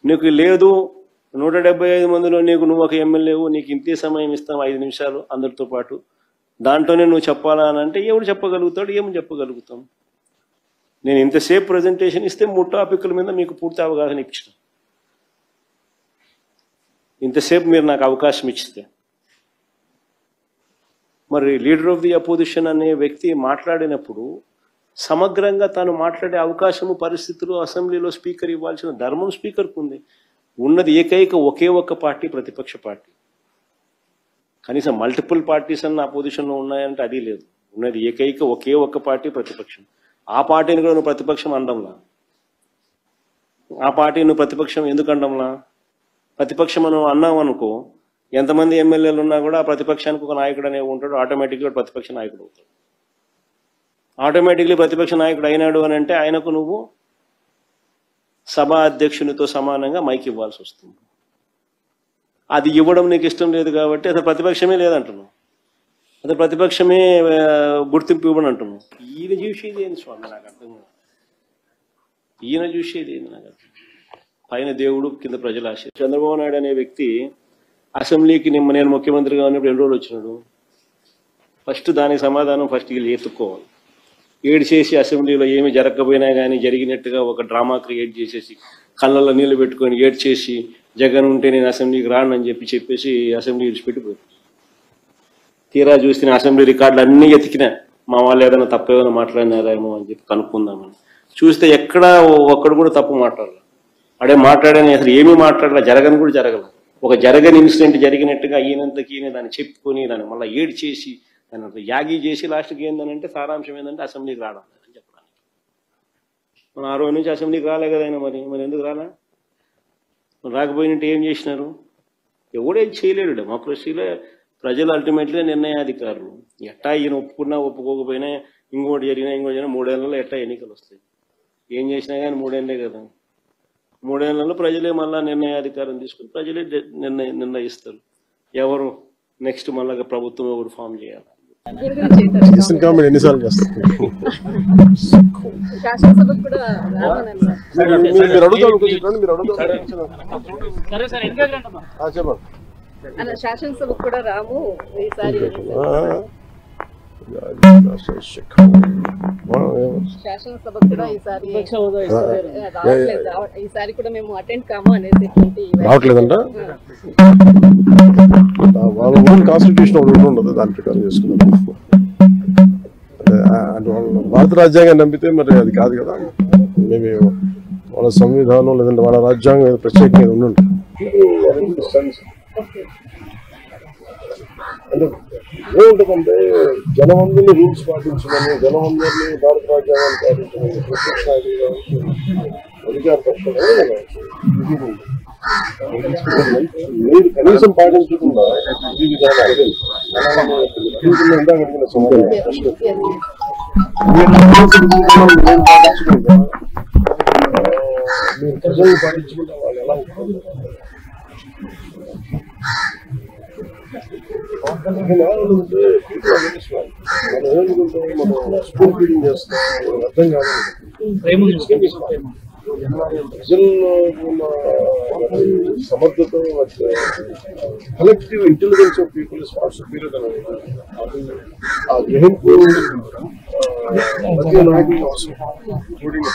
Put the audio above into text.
నీకు లేదు 175 మందిలో నువ్వు ఒక ఎమ్మెల్యేవు, నీకు ఇంతే సమయం ఇస్తాం 5 నిమిషాలు అందరితో పాటు, దాంట్లోనే నువ్వు చెప్పాలా అని అంటే ఎవడు చెప్పగలుగుతాడు? ఏమని చెప్పగలుగుతాం? నేను ఇంతసేపు ప్రజెంటేషన్ ఇస్తే 3 టాపిక్ల మీద మీకు పూర్తి అవగాహన ఇచ్చిన. ఇంతసేపు మీరు నాకు అవకాశం ఇచ్చితే, మరి లీడర్ ఆఫ్ ది అపోజిషన్ అనే వ్యక్తి మాట్లాడినప్పుడు సమగ్రంగా తాను మాట్లాడే అవకాశము, పరిస్థితులు అసెంబ్లీలో స్పీకర్ ఇవ్వాల్సిన ధర్మం స్పీకర్కు ఉంది. ఉన్నది ఒకే ఒక్క పార్టీ, ప్రతిపక్ష పార్టీ. కనీసం మల్టిపుల్ పార్టీస్ అన్న అపోజిషన్లో ఉన్నాయంటే అది లేదు. ఉన్నది ఒకే ఒక్క పార్టీ, ప్రతిపక్షం. ఆ పార్టీని కూడా నువ్వు ప్రతిపక్షం అనడంలా. ఆ పార్టీ నువ్వు ప్రతిపక్షం ఎందుకు అనడంలా? ప్రతిపక్షం మనం అన్నావు అనుకో, ఎంతమంది ఎమ్మెల్యేలు ఉన్నా కూడా ఆ ప్రతిపక్షానికి ఒక నాయకుడు అనేవి ఉంటాడు, ఆటోమేటిక్గా ప్రతిపక్ష నాయకుడు అవుతాడు. ఆటోమేటిక్లీ ప్రతిపక్ష నాయకుడు అయినాడు అని అంటే ఆయనకు నువ్వు సభా అధ్యక్షునితో సమానంగా మైక్ ఇవ్వాల్సి వస్తుంది. అది ఇవ్వడం నీకు ఇష్టం లేదు కాబట్టి అసలు ప్రతిపక్షమే లేదంటున్నావు, అసలు ప్రతిపక్షమే గుర్తింపు ఇవ్వడం అంటున్నావు. ఈయన చూసేది ఏంది స్వామి నాకు అర్థం కాదు. ఈయన చూసేది ఏంది నాకు అర్థం. పైన దేవుడు, కింద ప్రజల ఆశ. చంద్రబాబు నాయుడు అనే వ్యక్తి అసెంబ్లీకి నేను ముఖ్యమంత్రిగా ఉన్నప్పుడు 2 రోజులు వచ్చినాడు. ఫస్ట్ దానికి సమాధానం వీళ్ళు ఎత్తుక్కోవాలి. ఏడ్చేసి అసెంబ్లీలో ఏమి జరగకపోయినా కానీ జరిగినట్టుగా ఒక డ్రామా క్రియేట్ చేసేసి కళ్ళల్లో నీళ్లు పెట్టుకొని ఏడ్చేసి జగన్ ఉంటే నేను అసెంబ్లీకి రానని చెప్పేసి అసెంబ్లీ విడిచిపెట్టిపోయింది. తీరా చూస్తే అసెంబ్లీ రికార్డులు అన్నీ ఎతికినా, మా వాళ్ళు ఏదైనా తప్పు ఏమైనా మాట్లాడినారేమో అని చెప్పి కనుక్కుందామని చూస్తే ఎక్కడా ఒక్కడు కూడా తప్పు మాట్లాడలేదు. అడే మాట్లాడని అసలు ఏమీ మాట్లాడలే, జరగని కూడా జరగల. ఒక జరగని ఇన్సిడెంట్ జరిగినట్టుగా ఈయనంతకి ఈయన దాన్ని చెప్పుకొని దాన్ని మళ్ళీ ఏడ్చేసి దాన్ని యాగి చేసి లాస్ట్కి ఏంటంటే సారాంశం ఏంటంటే అసెంబ్లీకి రావడం అని చెప్పడానికి. మనం ఆ రోజు నుంచి అసెంబ్లీకి రాలే కదా ఆయన. మరి ఎందుకు రాలా? రాకపోయినట్టు ఏం చేసినారు? ఎవడేం చేయలేడు. డెమోక్రసీలో ప్రజలు అల్టిమేట్లీ నిర్ణయాధికారులు. ఎట్టా ఈయన ఒప్పుకున్నా ఒప్పుకోకపోయినా ఇంకోటి జరిగినా 3 ఏళ్లలో ఎట్టా ఎన్నికలు వస్తాయి. ఏం చేసినా కానీ 3 ఏళ్ళే కదా. 3 ఏళ్లలో ప్రజలే మళ్ళా నిర్ణయాధికారం తీసుకుని ప్రజలే నిర్ణయిస్తారు ఎవరు నెక్స్ట్ మళ్ళా ప్రభుత్వం ఎవరు ఫామ్ చేయాలి. శాసనసభకు కూడా రాము ఈసారి. శాసనసభకు కూడా ఈసారి కూడా మేము అటెండ్ కాము అనేసి రావట్లేదంట. వాళ్ళ ఓన్ కాన్స్టిట్యూషన్ ఒకటి ఉండదు, దాని ప్రకారం చేసుకున్నారు. అంటే వాళ్ళు భారత రాజ్యాంగాన్ని నమ్మితే మరి అది కాదు కదా. మేము వాళ్ళ సంవిధానం లేదంటే వాళ్ళ రాజ్యాంగం ప్రత్యేకంగా ఉండండి. అంటే ఏముంటుందంటే జనమందరినీ రూల్స్ పాటించమని, జనమందరినీ భారత రాజ్యాంగాన్ని పాటించమని ప్రత్యక్ష అధికార పక్షం మీరు కనీసం పాటించకుండా ఈ విధానం ఇందాక అడిగిన సమాధానం మీరు ప్రజల్ని పాటించుకుంటే వాళ్ళు ఎలా ఉంటుంది? మనం ఏమనుకుంటాం, మనం స్కూల్ ఫీడింగ్ చేస్తాం, అర్థం కాదు. ప్రజల్లో ఉన్న సమర్థత, collective intelligence of people is far superior అనేది ఆ గ్రహింపు ప్రతి నాయకుడికి అవసరం, ఇంక్లూడింగ్